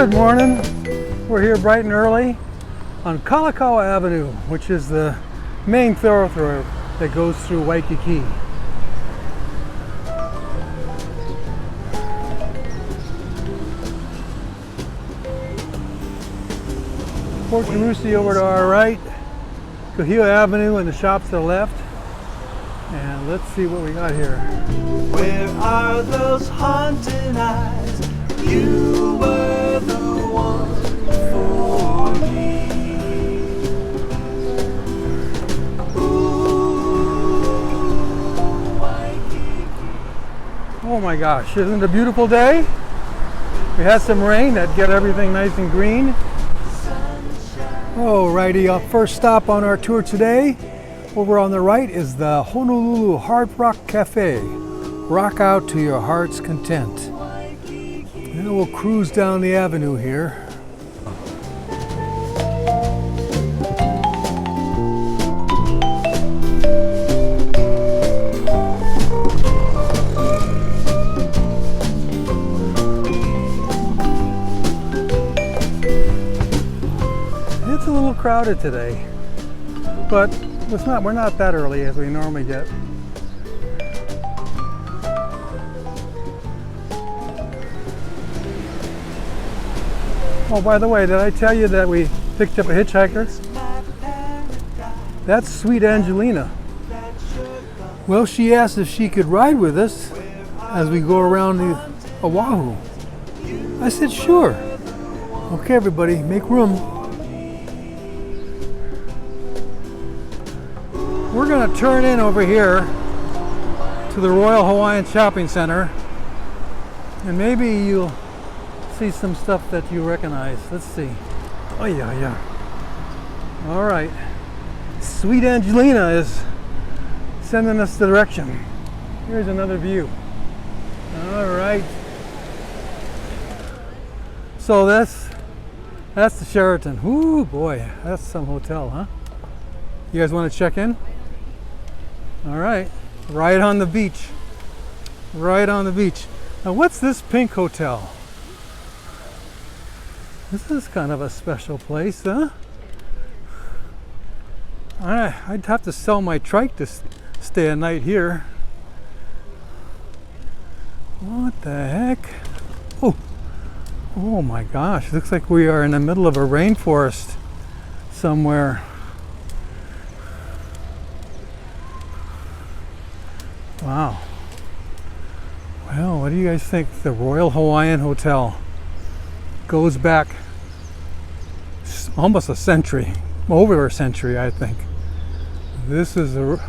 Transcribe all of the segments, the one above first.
Good morning. We're here bright and early on Kalakaua Avenue, which is the main thoroughfare that goes through Waikiki. Port Carusi over to our right, Kapiolani Avenue and the shops to the left. And let's see what we got here. Where are those haunting eyes? You were the one for me. Ooh, Waikiki. Oh my gosh, isn't it a beautiful day? We had some rain that get everything nice and green. Alrighty, our first stop on our tour today, over on the right, is the Honolulu Hard Rock Cafe. Rock out to your heart's content. And we'll cruise down the avenue here. It's a little crowded today, but we're not that early as we normally get. Oh, by the way, did I tell you that we picked up a hitchhiker? That's Sweet Angelina. Well, she asked if she could ride with us as we go around the Oahu. I said, sure. Okay, everybody, make room. We're going to turn in over here to the Royal Hawaiian Shopping Center, and maybe you'll see some stuff that you recognize. Let's see. Oh yeah. All right. Sweet Angelina is sending us the direction. Here's another view. All right. So that's the Sheraton. Ooh boy, that's some hotel, huh? You guys want to check in? All right. Right on the beach. Right on the beach. Now what's this pink hotel? This is kind of a special place, huh? I'd have to sell my trike to stay a night here. What the heck? Oh my gosh, looks like we are in the middle of a rainforest somewhere. Wow. Well, what do you guys think? The Royal Hawaiian Hotel goes back almost a century, over a century, I think. This is isn't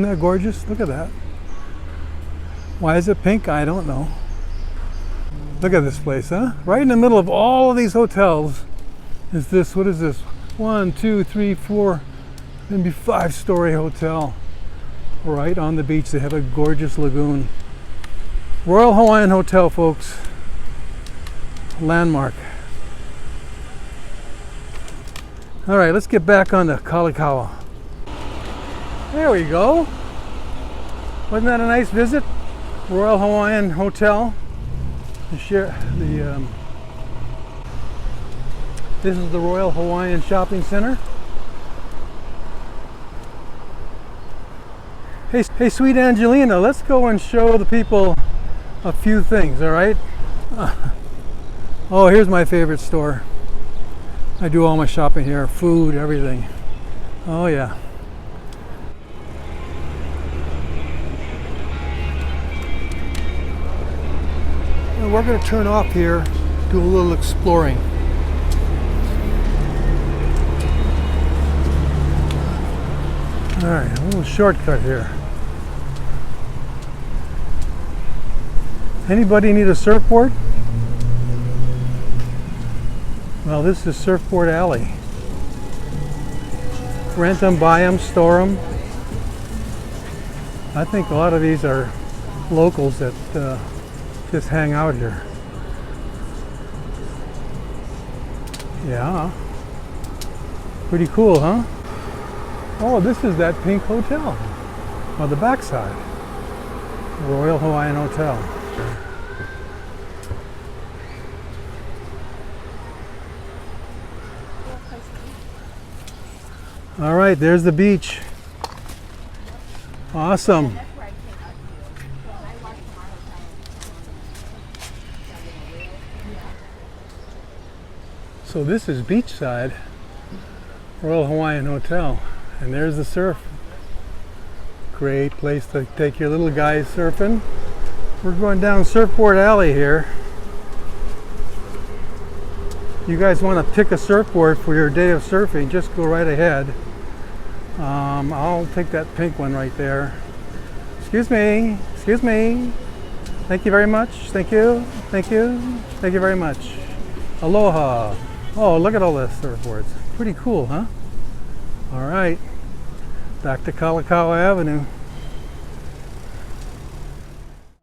that gorgeous? Look at that. Why is it pink? I don't know. Look at this place, huh? Right in the middle of all of these hotels is this, what is this? 1, 2, 3, 4, maybe 5-story hotel. Right on the beach. They have a gorgeous lagoon. Royal Hawaiian Hotel, folks. Landmark. All right, let's get back on to Kalakaua. There we go. Wasn't that a nice visit? Royal Hawaiian Hotel. This is the Royal Hawaiian Shopping Center. Hey, Sweet Angelina, let's go and show the people a few things, all right? Oh, here's my favorite store. I do all my shopping here, food, everything. Oh yeah. Well, we're going to turn off here, do a little exploring. All right, a little shortcut here. Anybody need a surfboard? Well, this is Surfboard Alley. Rent them, buy them, store them. I think a lot of these are locals that just hang out here. Yeah. Pretty cool, huh? Oh, this is that pink hotel on the backside. Royal Hawaiian Hotel. All right, there's the beach. Awesome. So this is beachside, Royal Hawaiian Hotel, and there's the surf. Great place to take your little guys surfing. We're going down Surfboard Alley here. You guys want to pick a surfboard for your day of surfing, just go right ahead. I'll take that pink one right there. Excuse me, excuse me. Thank you very much. Thank you, thank you, thank you very much. Aloha. Oh, look at all the surfboards. Pretty cool, huh? All right, back to Kalakaua Avenue.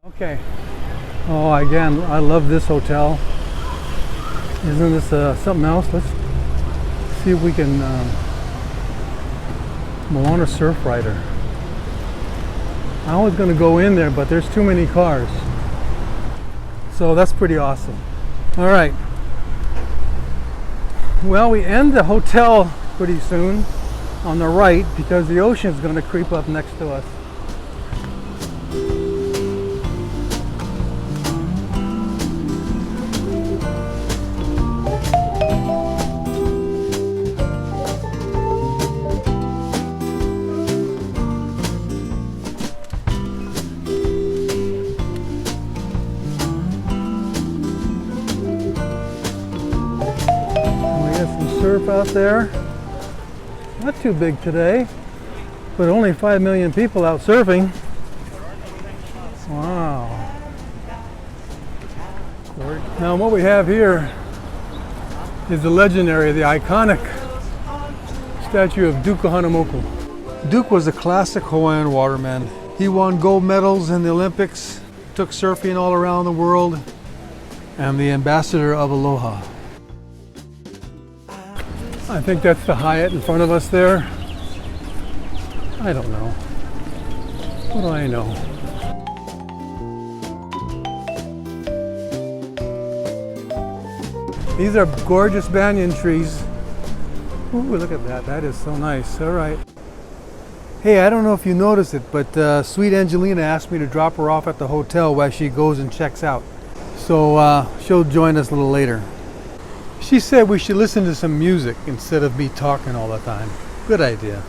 Okay. Oh, again, I love this hotel. Isn't this something else? Let's see if we can Moana Surf Rider. I was going to go in there, but there's too many cars. So that's pretty awesome. All right. Well, we end the hotel pretty soon on the right because the ocean is going to creep up next to us. Surf out there. Not too big today, but only 5 million people out surfing. Wow. Now what we have here is the legendary, the iconic statue of Duke Kahanamoku. Duke was a classic Hawaiian waterman. He won gold medals in the Olympics, took surfing all around the world, and the ambassador of Aloha. I think that's the Hyatt in front of us there. I don't know. What do I know? These are gorgeous banyan trees. Ooh, look at that. That is so nice. All right. Hey, I don't know if you noticed it, but sweet Angelina asked me to drop her off at the hotel while she goes and checks out. So she'll join us a little later. She said we should listen to some music instead of me talking all the time. Good idea.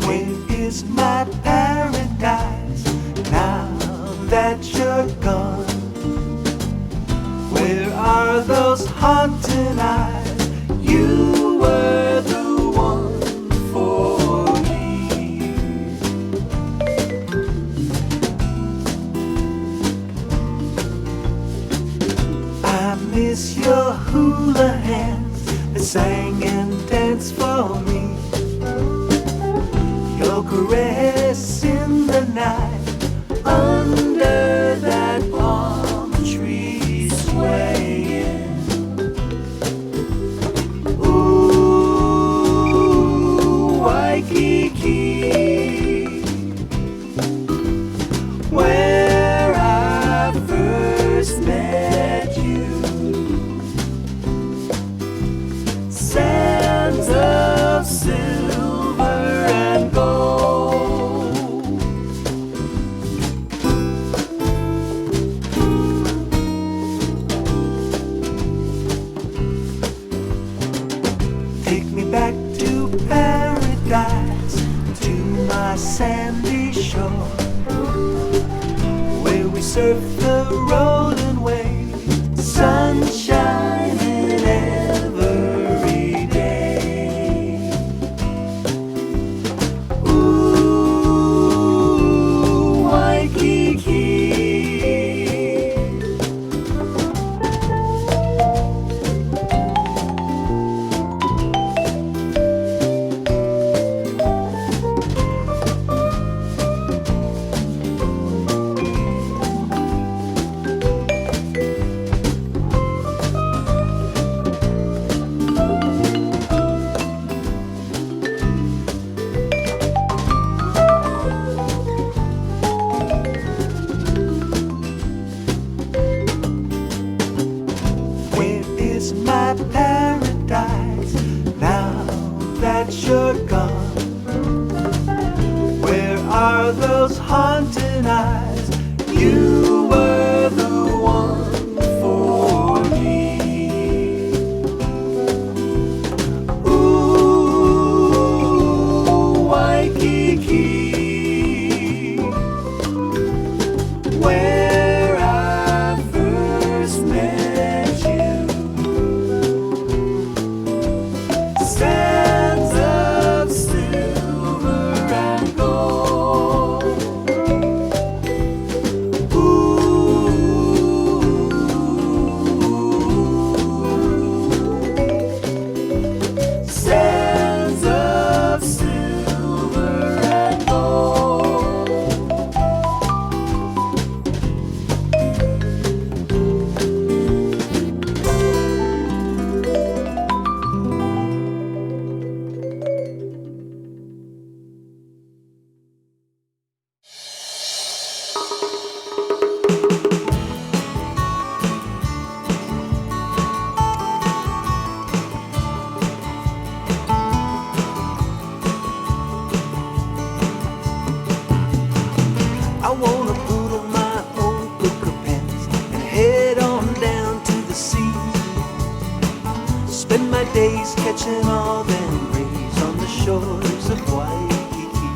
Where is my paradise now that you're gone? Where are those haunting eyes? You were the one for me. I miss your hula hands that sang and danced for me. Your caress in the night under that palm tree swaying. Ooh, Waikiki, where I first met you. Sands of silver and gold. is my paradise. Now that you're gone, where are those haunted eyes? You were the one for me. Ooh, Waikiki, where I first met you. Sands of silver and gold. Sands of silver and gold. I wanna put on my old Booker pants and head on down to the sea. Spend my days catching all them rays on the shores of Waikiki.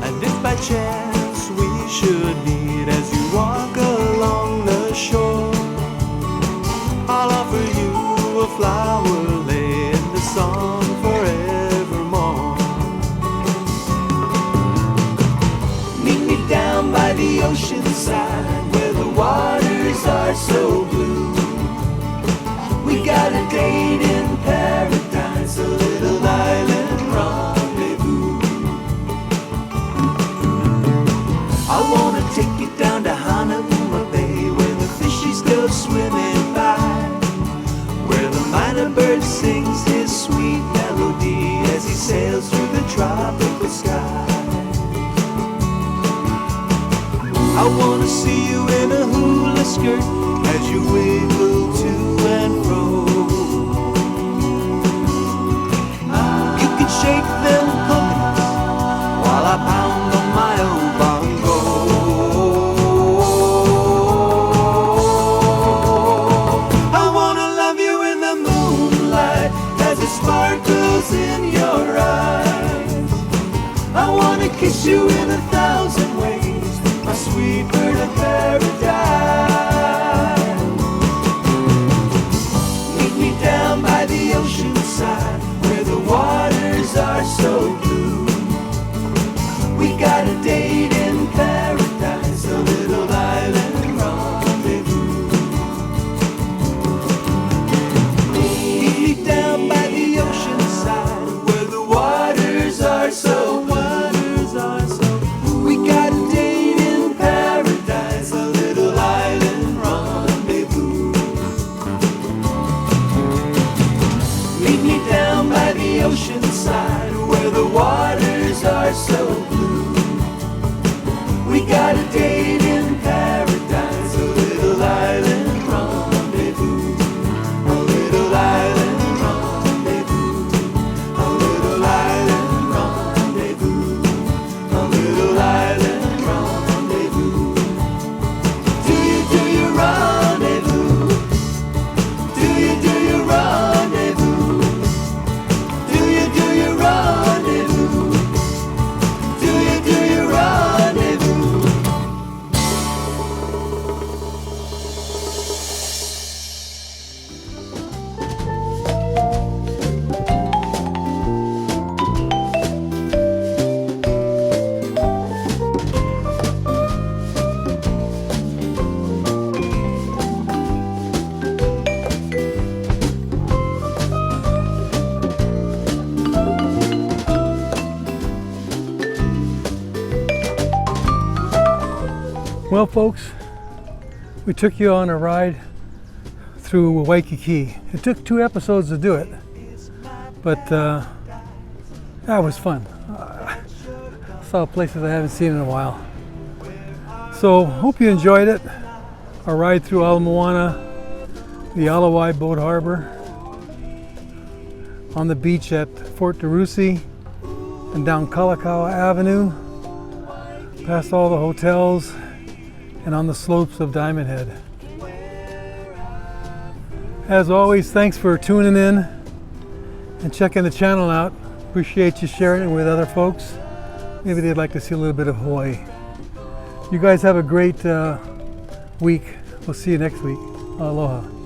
And if by chance we should meet as you walk along the shore, I'll offer you a flower lay in the song forevermore. Meet me down by the ocean side where the waters are so blue. We got a date in paradise, a little island rendezvous. I wanna take you down to Honolulu Bay where the fishies go swimming by, where the minor bird sings his sweet melody as he sails through the tropical sky. I wanna see you in a hula skirt as you wiggle to and fro. You can shake them coconuts while I pound on my own bongo. I wanna love you in the moonlight as it sparkles in your eyes. I wanna kiss you in 1,000 ways, my sweet bird of paradise. Meet me down by the ocean side where the waters are so blue. We got a date in paradise, a little island rendezvous. Meet me down by the ocean side where the waters are so blue. We got a date in paradise, a little island rendezvous. Meet me down by the ocean side where the waters are so blue. We got a date in paradise, a little island rendezvous. A little island rendezvous. A little island rendezvous. A little island rendezvous. Do you rendezvous? Do you rendezvous? Do you rendezvous? Do you rendezvous? Well, folks, we took you on a ride through Waikiki. It took 2 episodes to do it, but that was fun. Saw places I haven't seen in a while. So hope you enjoyed it. our ride through Ala Moana, the Alawai Boat Harbor, on the beach at Fort DeRusi, and down Kalakaua Avenue, past all the hotels, and on the slopes of Diamond Head. As always, thanks for tuning in and checking the channel out. Appreciate you sharing it with other folks. Maybe they'd like to see a little bit of Hawaii. You guys have a great week. We'll see you next week. Aloha.